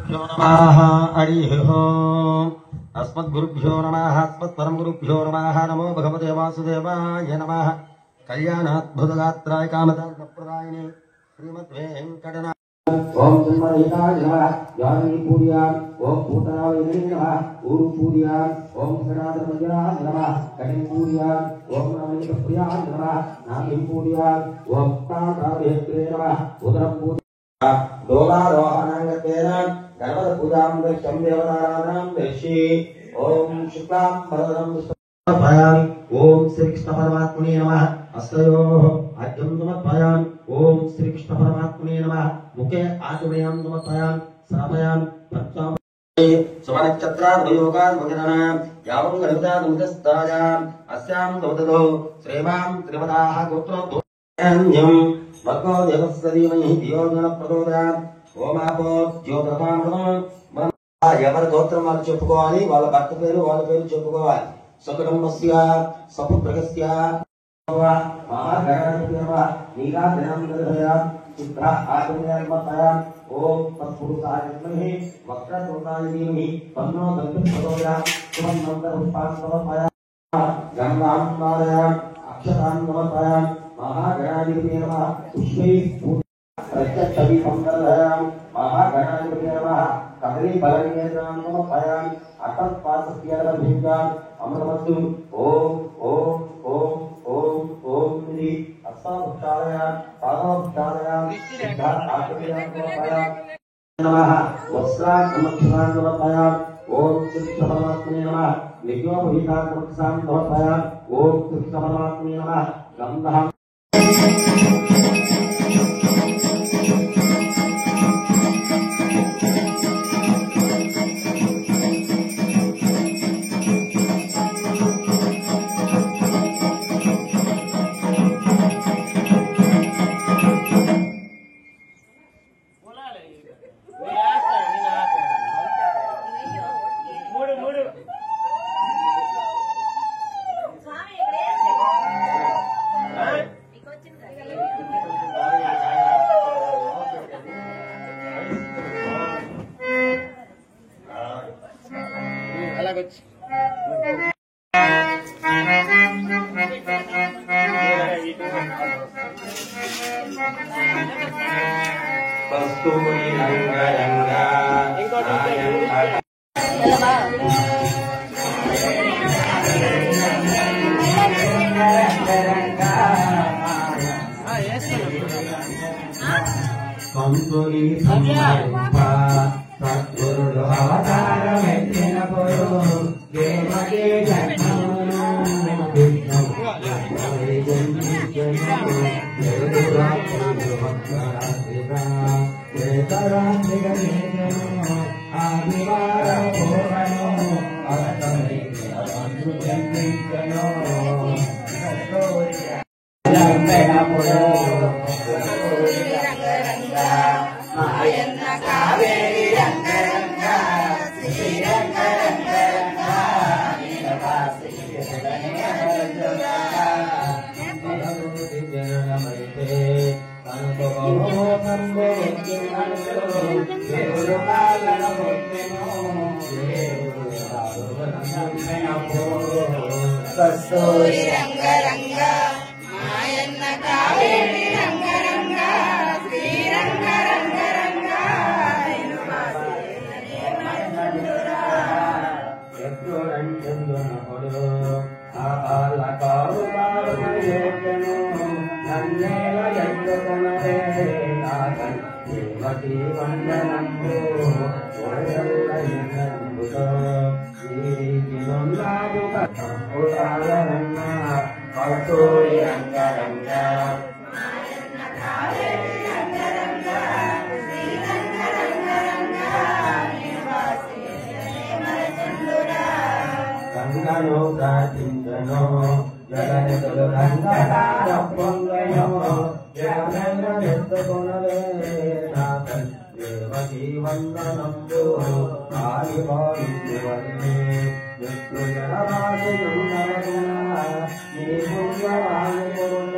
श्रीगुरुभ्यो नमः हरिः ओम् अस्मद्गुरुभ्यो नमः अस्मत्परमगुरुभ्यो नमः नमो भगवते वासुदेवाय नमः कल्याणाद्भुतगात्राय कामदाप्रदायिने श्रीमद्वेङ्कटनाथ ओम जन्मरहिताय नमः ज्ञानी पूर्यां ओम भूतनाय नमः गुरु पूर्यां ओम सनातनमयाय नमः कटिं पूर्यां ओम रामलिंगप्रियाय नमः नाभिं पूर्यां ओम तारावेत्रे नमः उदरं पूर्यां दोलारोहणाङ्गतेन गणपतिपूजां दर्शं देवतानां दर्शि ओम शुक्लां वरदं समर्पयामि ओम श्री कृष्ण परमात्मने नमः अस्तयोः आद्यं समर्पयामि ओम श्री कृष्ण परमात्मने नमः मुखे आचमयां समर्पयामि श्रावयामि पंचामृते सुवर्णचक्राद्वयोगाद् भगनः यावं गणपतामुदस्तायाम् अस्यां दवदतो श्रेवां त्रिवदाः गोत्रोद्भूतन्यं भगवो देवस्य धीमहि धियो यो नः प्रचोदयात् ఓమాపో జ్యోతిరపామృతం ఎవరి గోత్రం వాళ్ళు చెప్పుకోవాలి వాళ్ళ భర్త పేరు వాళ్ళ పేరు చెప్పుకోవాలి సకుటుంబస్య సపుత్రకస్య మహాగణపతిర్వ నీలాధనం నిర్భయ చిత్ర ఆత్మయాత్మయ ఓం తత్పురుషాయ విద్మహే వక్రతుండాయ ధీమహి తన్నో దంతం ప్రచోదయాత్ శుభం మంత్రపుష్పాన్ సమర్పయామి గంధాం ధారయామి అక్షతాన్ సమర్పయామి మహాగణాధిపతే నమః పుష్పైః प्रत्यक्षवी पंकरधयाम महागणाधिपते नमः कदली बलनेत्रां समर्पयामि अतत्पादस्यारभिज्ञां अमृतमस्तु ओम ओम ओम ओम ओम निधि अस्ताभक्षालयां पादभक्षालयां सिद्धार्थाकृतियां समर्पयामि नमः वस्त्रान् समर्पयामि ओम श्री परमात्मने नमः नित्योपवीतां समर्पयामि ओम श्री परमात्मने नमः गन्धः కస్తూరి రంగ రంగ మాయన్న కావేరి రంగ రంగ శ్రీరంగ రంగ రంగ కస్తూరి రంగ రంగ మాయన్న కావేరి రంగ రంగ శ్రీరంగ రంగ రంగ నివాసి మరచందురా గంగను ప్రార్థించను జగన్తులు గంగదార పొంగయో జగమెల్ల ఎత్తుకొనలే నాథన్ దేవకీ వందనంబు ఆది భావించువని విష్ణు జనవాసి గుణరగుణ నీ పుణ్యవాణి గుణ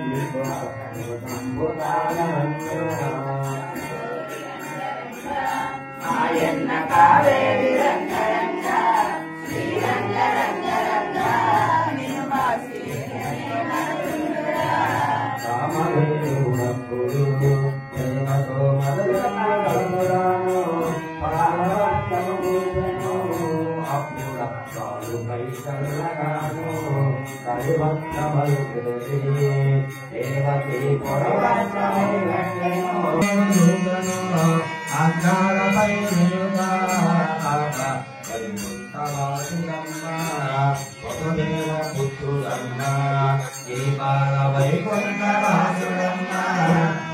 నీకు సంబుతాలమన్య మాయన్న కావేరి రంగరంగ శ్రీరంగ రంగ రంగ నిన్ను బాసి రామదేవునప్పుడు ప్రేమతో మధురమురాను పాలవత్తము అప్పుడు పై చల్లగాను కలిభక్తమల్పుడి దేవతి అజ్ఞానపై వసుదేవ పుత్రుడమ్మ దీపాల వైకుంఠవాసుడమ్మ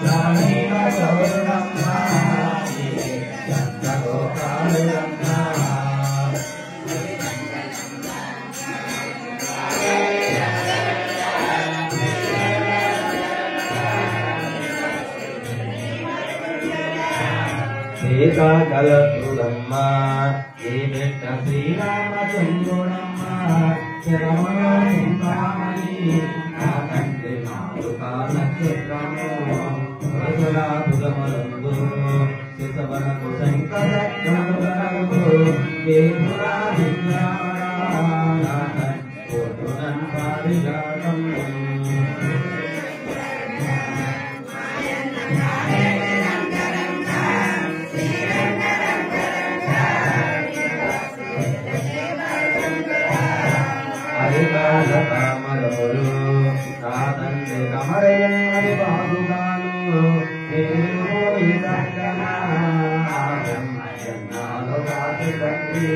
రామేణ గౌరమ్మ చంద్రగోపాలుడమ్మ సీతాకలతుడమ్మ ఈ బిడ్డ శ్రీరామచంద్రుడమ్మ శరమణ చింతామణి నా తండ్రి నాలుక నక్షత్రము రఘునాథుడమలందు శిశవనకు శంకరము పారిజాతం కామరములు నా తండ్రి కమరయ్యని బాగుగాను ఎన్నాళ్ళు కాటి తండ్రి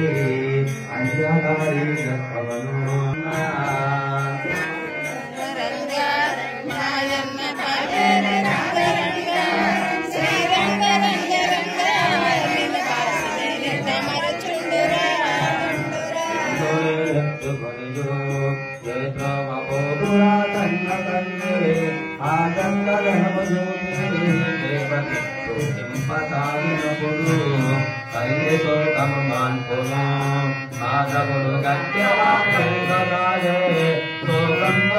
అన్యగారి గప్పవను తల్లి శోకమాన్పును మాధవుడు గత్యవాయ శోకంబ